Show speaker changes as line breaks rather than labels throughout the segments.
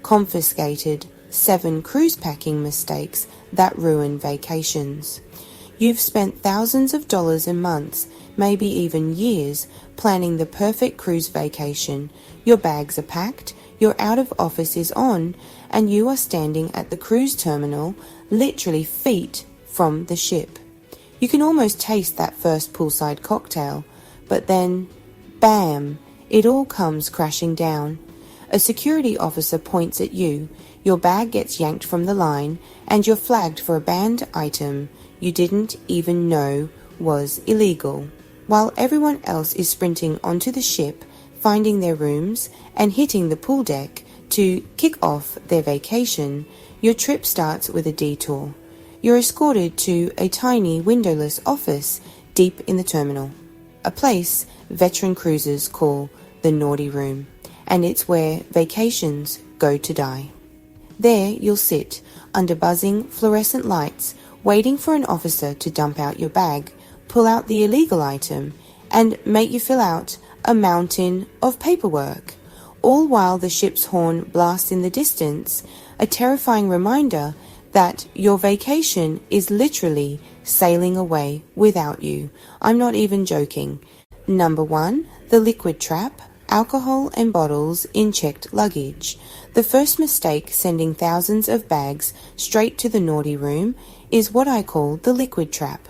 confiscated 7 cruise packing mistakes that ruin vacations. You've spent thousands of dollars and months, maybe even years, planning the perfect cruise vacation. Your bags are packed, your out of office is on, and you are standing at the cruise terminal, literally feet from the ship. You can almost taste that first poolside cocktail, but then, bam, it all comes crashing down. A security officer points at you, your bag gets yanked from the line, and you're flagged for a banned item you didn't even know was illegal. While everyone else is sprinting onto the ship, finding their rooms, and hitting the pool deck to kick off their vacation, your trip starts with a detour. You're escorted to a tiny windowless office deep in the terminal, a place veteran cruisers call the naughty room, and it's where vacations go to die. There you'll sit under buzzing fluorescent lights, waiting for an officer to dump out your bag, pull out the illegal item, and make you fill out a mountain of paperwork, all while the ship's horn blasts in the distance, a terrifying reminder that your vacation is literally sailing away without you. I'm not even joking. Number 1, the liquid trap, alcohol and bottles in checked luggage. The first mistake, sending thousands of bags straight to the naughty room, is what I call the liquid trap.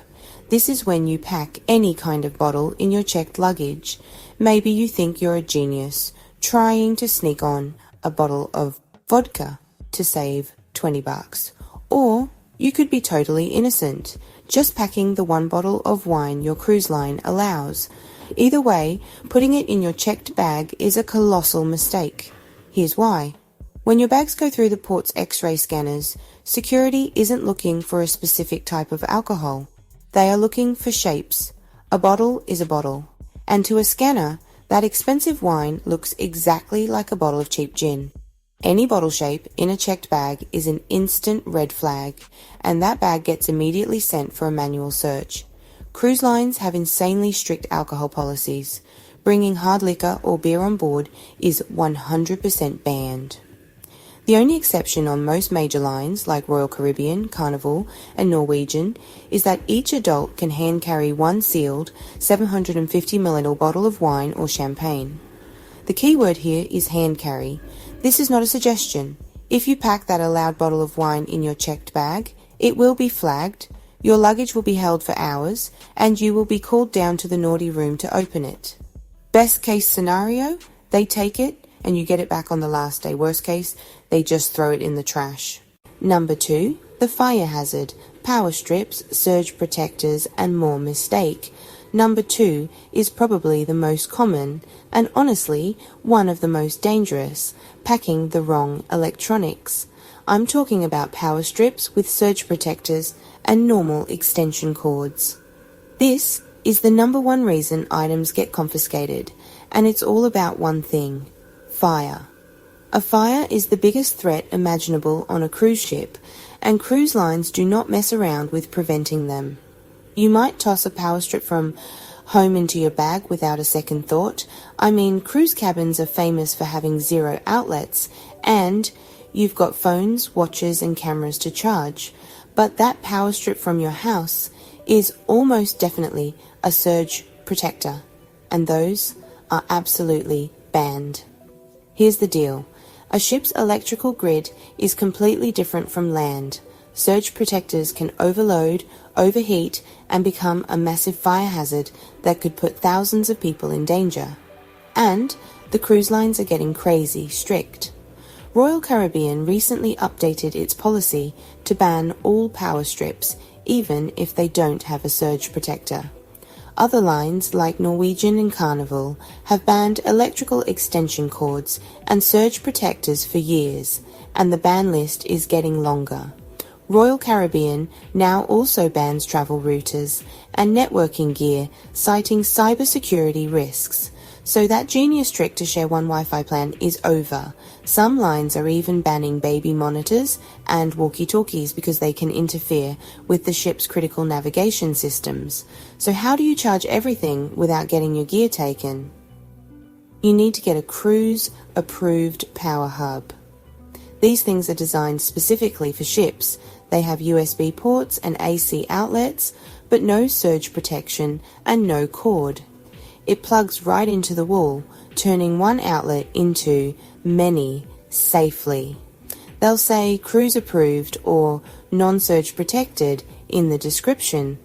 This is when you pack any kind of bottle in your checked luggage. Maybe you think you're a genius, trying to sneak on a bottle of vodka to save $20. Or you could be totally innocent, just packing the one bottle of wine your cruise line allows. Either way, putting it in your checked bag is a colossal mistake. Here's why. When your bags go through the port's X-ray scanners, security isn't looking for a specific type of alcohol. They are looking for shapes. A bottle is a bottle. And to a scanner, that expensive wine looks exactly like a bottle of cheap gin. Any bottle shape in a checked bag is an instant red flag, and that bag gets immediately sent for a manual search. Cruise lines have insanely strict alcohol policies. Bringing hard liquor or beer on board is 100% banned. The only exception on most major lines like Royal Caribbean, Carnival, and Norwegian is that each adult can hand carry one sealed 750ml bottle of wine or champagne. The key word here is hand carry. This is not a suggestion. If you pack that allowed bottle of wine in your checked bag, it will be flagged, your luggage will be held for hours, and you will be called down to the naughty room to open it. Best case scenario, they take it and you get it back on the last day. Worst case, they just throw it in the trash. Number 2, the fire hazard, power strips, surge protectors, and more mistake. Number 2 is probably the most common, and honestly, one of the most dangerous, packing the wrong electronics. I'm talking about power strips with surge protectors and normal extension cords. This is the number 1 reason items get confiscated, and it's all about one thing: fire. A fire is the biggest threat imaginable on a cruise ship, and cruise lines do not mess around with preventing them. You might toss a power strip from home into your bag without a second thought. I mean, cruise cabins are famous for having 0 outlets, and you've got phones, watches, and cameras to charge. But that power strip from your house is almost definitely a surge protector, and those are absolutely banned. Here's the deal. A ship's electrical grid is completely different from land. Surge protectors can overload, overheat, and become a massive fire hazard that could put thousands of people in danger. And the cruise lines are getting crazy strict. Royal Caribbean recently updated its policy to ban all power strips, even if they don't have a surge protector. Other lines, like Norwegian and Carnival, have banned electrical extension cords and surge protectors for years, and the ban list is getting longer. Royal Caribbean now also bans travel routers and networking gear, citing cybersecurity risks. So that genius trick to share one Wi-Fi plan is over. Some lines are even banning baby monitors and walkie-talkies because they can interfere with the ship's critical navigation systems. So how do you charge everything without getting your gear taken? You need to get a cruise-approved power hub. These things are designed specifically for ships. They have USB ports and AC outlets, but no surge protection and no cord. It plugs right into the wall, turning one outlet into many safely. They'll say cruise approved or non-surge protected in the description.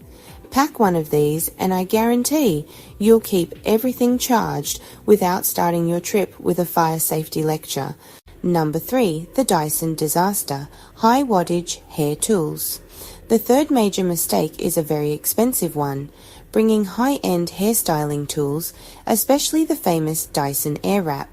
Pack one of these and I guarantee you'll keep everything charged without starting your trip with a fire safety lecture. Number 3, the Dyson disaster, high-wattage hair tools. The third major mistake is a very expensive one, bringing high-end hairstyling tools, especially the famous Dyson Airwrap.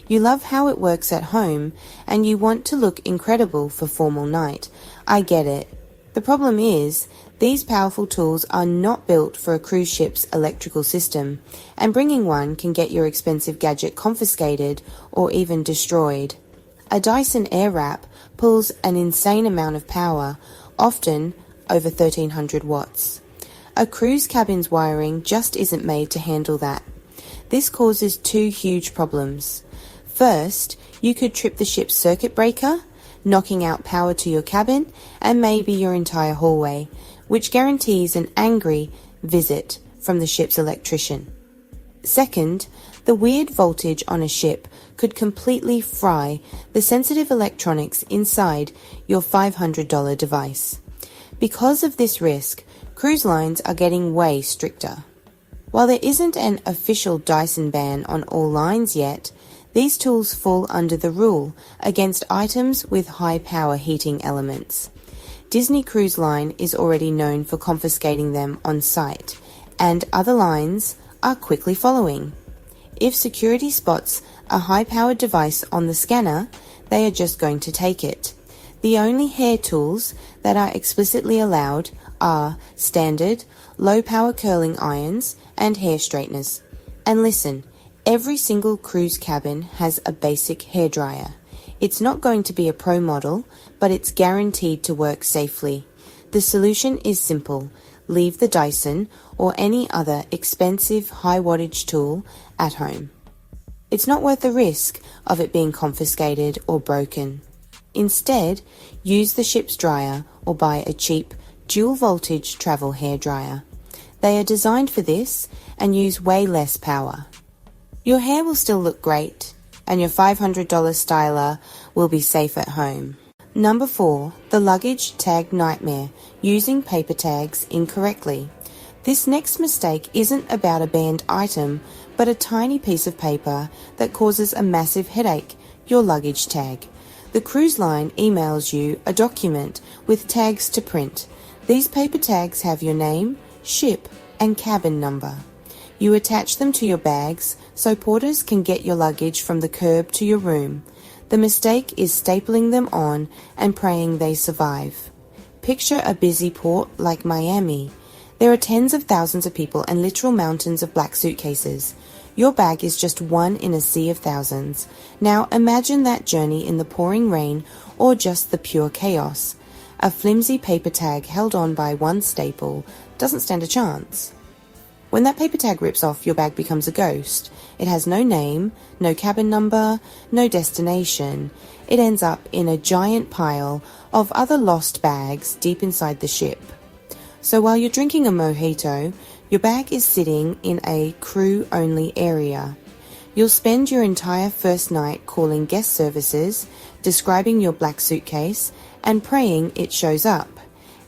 You love how it works at home and you want to look incredible for formal night. I get it. The problem is, these powerful tools are not built for a cruise ship's electrical system, and bringing one can get your expensive gadget confiscated or even destroyed. A Dyson Airwrap pulls an insane amount of power, often over 1300 watts. A cruise cabin's wiring just isn't made to handle that. This causes 2 huge problems. First, you could trip the ship's circuit breaker, knocking out power to your cabin and maybe your entire hallway, which guarantees an angry visit from the ship's electrician. Second, the weird voltage on a ship could completely fry the sensitive electronics inside your $500 device. Because of this risk, cruise lines are getting way stricter. While there isn't an official Dyson ban on all lines yet, these tools fall under the rule against items with high power heating elements. Disney Cruise Line is already known for confiscating them on site, and other lines are quickly following. If security spots a high-powered device on the scanner, they are just going to take it. The only hair tools that are explicitly allowed are standard, low-power curling irons and hair straighteners. And listen, every single cruise cabin has a basic hairdryer. It's not going to be a pro model, but it's guaranteed to work safely. The solution is simple. Leave the Dyson or any other expensive high-wattage tool at home. It's not worth the risk of it being confiscated or broken. Instead, use the ship's dryer or buy a cheap dual-voltage travel hairdryer. They are designed for this and use way less power. Your hair will still look great, and your $500 styler will be safe at home. Number 4, the luggage tag nightmare, using paper tags incorrectly. This next mistake isn't about a banned item, but a tiny piece of paper that causes a massive headache, your luggage tag. The cruise line emails you a document with tags to print. These paper tags have your name, ship, and cabin number. You attach them to your bags so porters can get your luggage from the curb to your room. The mistake is stapling them on and praying they survive. Picture a busy port like Miami. There are tens of thousands of people and literal mountains of black suitcases. Your bag is just one in a sea of thousands. Now imagine that journey in the pouring rain or just the pure chaos. A flimsy paper tag held on by one staple doesn't stand a chance. When that paper tag rips off, your bag becomes a ghost. It has no name, no cabin number, no destination. It ends up in a giant pile of other lost bags deep inside the ship. So while you're drinking a mojito, your bag is sitting in a crew-only area. You'll spend your entire first night calling guest services, describing your black suitcase, and praying it shows up.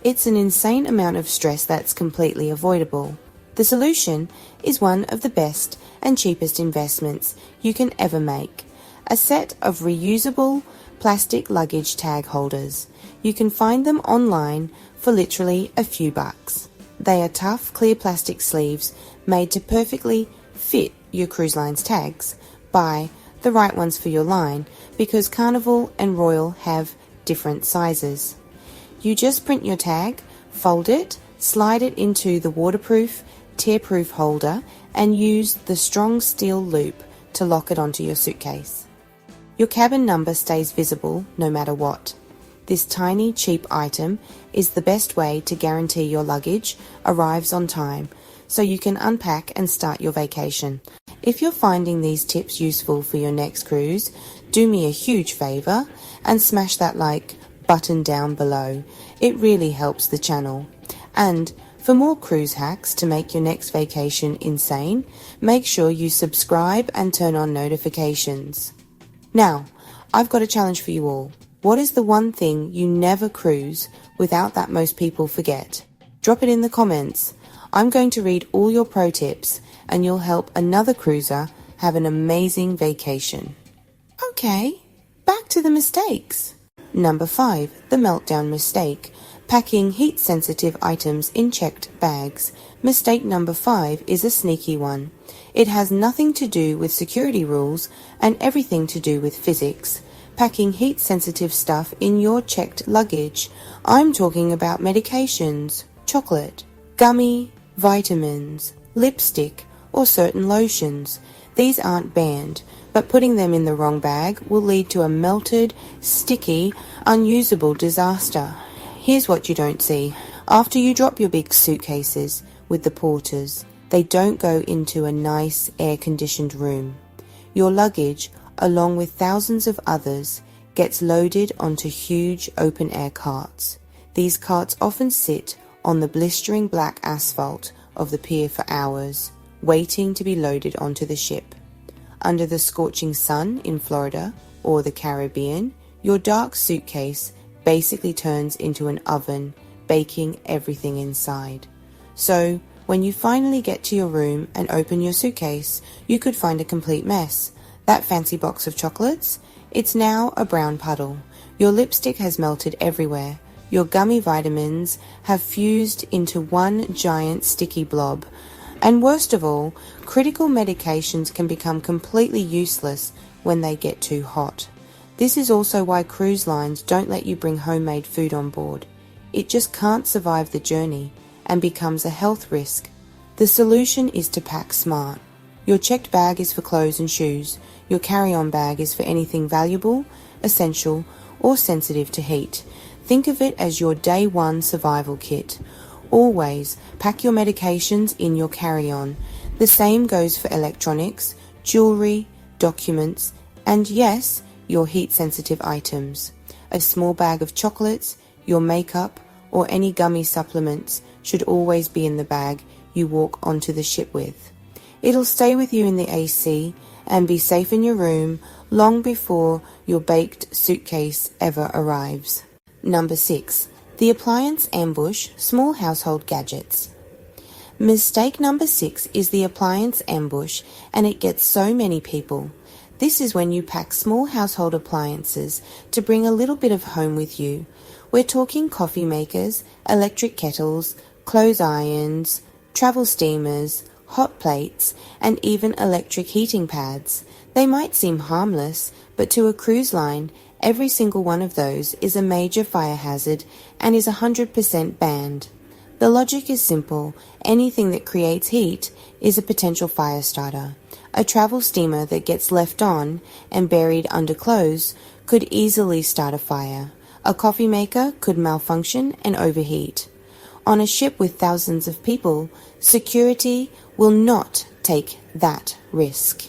It's an insane amount of stress that's completely avoidable. The solution is one of the best and cheapest investments you can ever make. A set of reusable plastic luggage tag holders. You can find them online for literally a few bucks. They are tough, clear plastic sleeves made to perfectly fit your cruise line's tags. Buy the right ones for your line because Carnival and Royal have different sizes. You just print your tag, fold it, slide it into the waterproof, tear-proof holder and use the strong steel loop to lock it onto your suitcase. Your cabin number stays visible no matter what. This tiny, cheap item is the best way to guarantee your luggage arrives on time so you can unpack and start your vacation. If you're finding these tips useful for your next cruise, do me a huge favor and smash that like button down below. It really helps the channel. And for more cruise hacks to make your next vacation insane, make sure you subscribe and turn on notifications. Now, I've got a challenge for you all. What is the one thing you never cruise without that most people forget? Drop it in the comments. I'm going to read all your pro tips and you'll help another cruiser have an amazing vacation. Okay, back to the mistakes. Number 5, the meltdown mistake. Packing heat-sensitive items in checked bags. Mistake number 5 is a sneaky one. It has nothing to do with security rules and everything to do with physics. Packing heat-sensitive stuff in your checked luggage. I'm talking about medications, chocolate, gummy, vitamins, lipstick, or certain lotions. These aren't banned, but putting them in the wrong bag will lead to a melted, sticky, unusable disaster. Here's what you don't see. After you drop your big suitcases with the porters, they don't go into a nice air-conditioned room. Your luggage, along with thousands of others, gets loaded onto huge open-air carts. These carts often sit on the blistering black asphalt of the pier for hours, waiting to be loaded onto the ship. Under the scorching sun in Florida or the Caribbean, your dark suitcase basically turns into an oven, baking everything inside. So, when you finally get to your room and open your suitcase, you could find a complete mess. That fancy box of chocolates? It's now a brown puddle. Your lipstick has melted everywhere. Your gummy vitamins have fused into one giant sticky blob. And worst of all, critical medications can become completely useless when they get too hot. This is also why cruise lines don't let you bring homemade food on board. It just can't survive the journey and becomes a health risk. The solution is to pack smart. Your checked bag is for clothes and shoes. Your carry-on bag is for anything valuable, essential, or sensitive to heat. Think of it as your day one survival kit. Always pack your medications in your carry-on. The same goes for electronics, jewelry, documents, and yes, your heat-sensitive items. A small bag of chocolates, your makeup, or any gummy supplements should always be in the bag you walk onto the ship with. It'll stay with you in the AC and be safe in your room long before your baked suitcase ever arrives. Number 6. The appliance ambush, small household gadgets. Mistake number 6 is the appliance ambush, and it gets so many people. This is when you pack small household appliances to bring a little bit of home with you. We're talking coffee makers, electric kettles, clothes irons, travel steamers, hot plates, and even electric heating pads. They might seem harmless, but to a cruise line, every single one of those is a major fire hazard and is 100% banned. The logic is simple. Anything that creates heat is a potential fire starter. A travel steamer that gets left on and buried under clothes could easily start a fire. A coffee maker could malfunction and overheat. On a ship with thousands of people, security will not take that risk.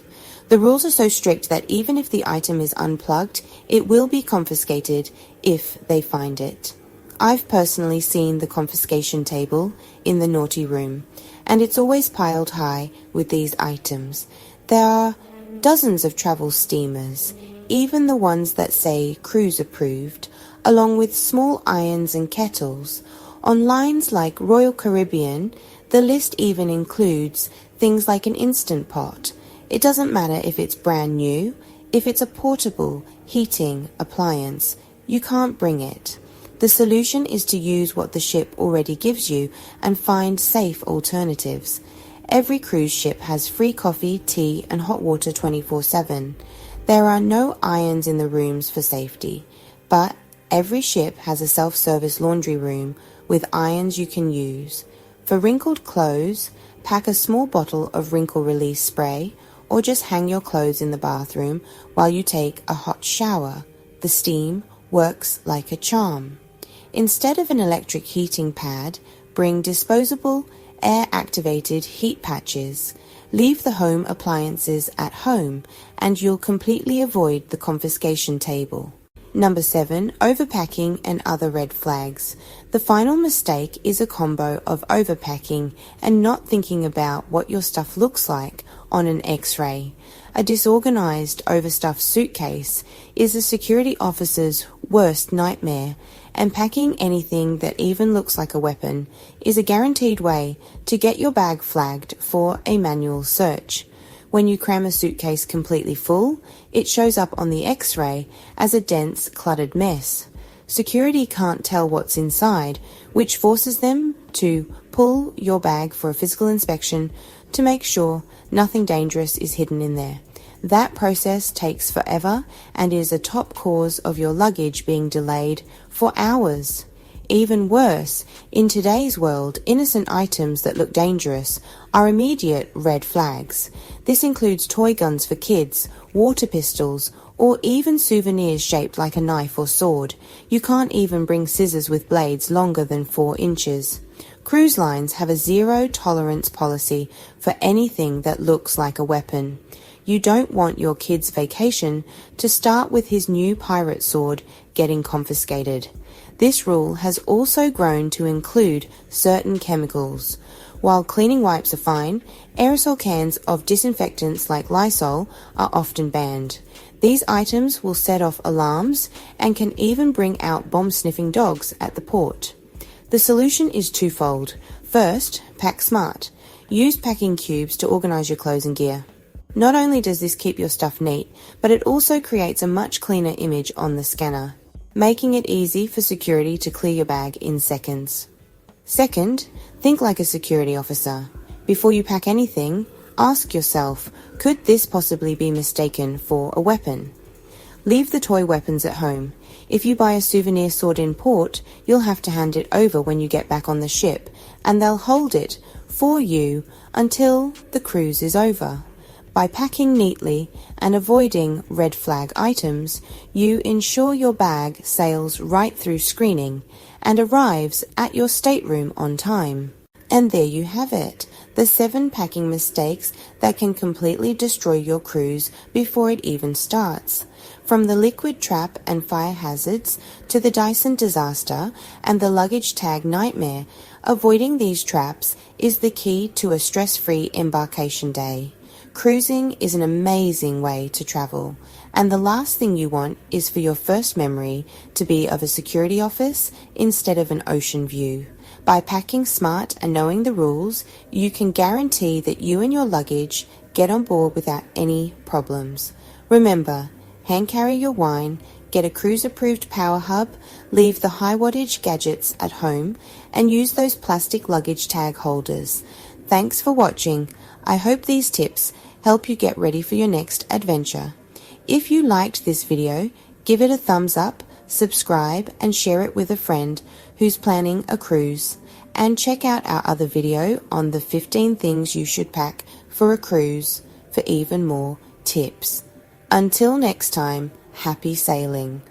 The rules are so strict that even if the item is unplugged, it will be confiscated if they find it. I've personally seen the confiscation table in the naughty room, and it's always piled high with these items. There are dozens of travel steamers, even the ones that say cruise approved, along with small irons and kettles. On lines like Royal Caribbean, the list even includes things like an Instant Pot. It doesn't matter if it's brand new, if it's a portable heating appliance, you can't bring it. The solution is to use what the ship already gives you and find safe alternatives. Every cruise ship has free coffee, tea, and hot water 24/7. There are no irons in the rooms for safety, but every ship has a self-service laundry room with irons you can use. For wrinkled clothes, pack a small bottle of wrinkle release spray or just hang your clothes in the bathroom while you take a hot shower. The steam works like a charm. Instead of an electric heating pad, bring disposable air-activated heat patches. Leave the home appliances at home and you'll completely avoid the confiscation table. Number 7. Overpacking and other red flags. The final mistake is a combo of overpacking and not thinking about what your stuff looks like on an X-ray. A disorganized, overstuffed suitcase is a security officer's worst nightmare, and packing anything that even looks like a weapon is a guaranteed way to get your bag flagged for a manual search. When you cram a suitcase completely full, it shows up on the X-ray as a dense, cluttered mess. Security can't tell what's inside, which forces them to pull your bag for a physical inspection to make sure nothing dangerous is hidden in there. That process takes forever and is a top cause of your luggage being delayed for hours. Even worse, in today's world, innocent items that look dangerous are immediate red flags. This includes toy guns for kids, water pistols, or even souvenirs shaped like a knife or sword. You can't even bring scissors with blades longer than 4 inches. Cruise lines have a zero-tolerance policy for anything that looks like a weapon. You don't want your kid's vacation to start with his new pirate sword getting confiscated. This rule has also grown to include certain chemicals. While cleaning wipes are fine, aerosol cans of disinfectants like Lysol are often banned. These items will set off alarms and can even bring out bomb-sniffing dogs at the port. The solution is twofold. First, pack smart. Use packing cubes to organize your clothes and gear. Not only does this keep your stuff neat, but it also creates a much cleaner image on the scanner, making it easy for security to clear your bag in seconds. Second, think like a security officer. Before you pack anything, ask yourself, could this possibly be mistaken for a weapon? Leave the toy weapons at home. If you buy a souvenir sword in port, you'll have to hand it over when you get back on the ship, and they'll hold it for you until the cruise is over. By packing neatly and avoiding red flag items, you ensure your bag sails right through screening and arrives at your stateroom on time. And there you have it, the 7 packing mistakes that can completely destroy your cruise before it even starts. From the liquid trap and fire hazards to the Dyson disaster and the luggage tag nightmare, avoiding these traps is the key to a stress-free embarkation day. Cruising is an amazing way to travel, and the last thing you want is for your first memory to be of a security office instead of an ocean view. By packing smart and knowing the rules, you can guarantee that you and your luggage get on board without any problems. Remember, hand carry your wine, get a cruise-approved power hub, leave the high-wattage gadgets at home, and use those plastic luggage tag holders. Thanks for watching. I hope these tips help you get ready for your next adventure. If you liked this video, give it a thumbs up, subscribe, and share it with a friend who's planning a cruise. And check out our other video on the 15 things you should pack for a cruise for even more tips. Until next time, happy sailing.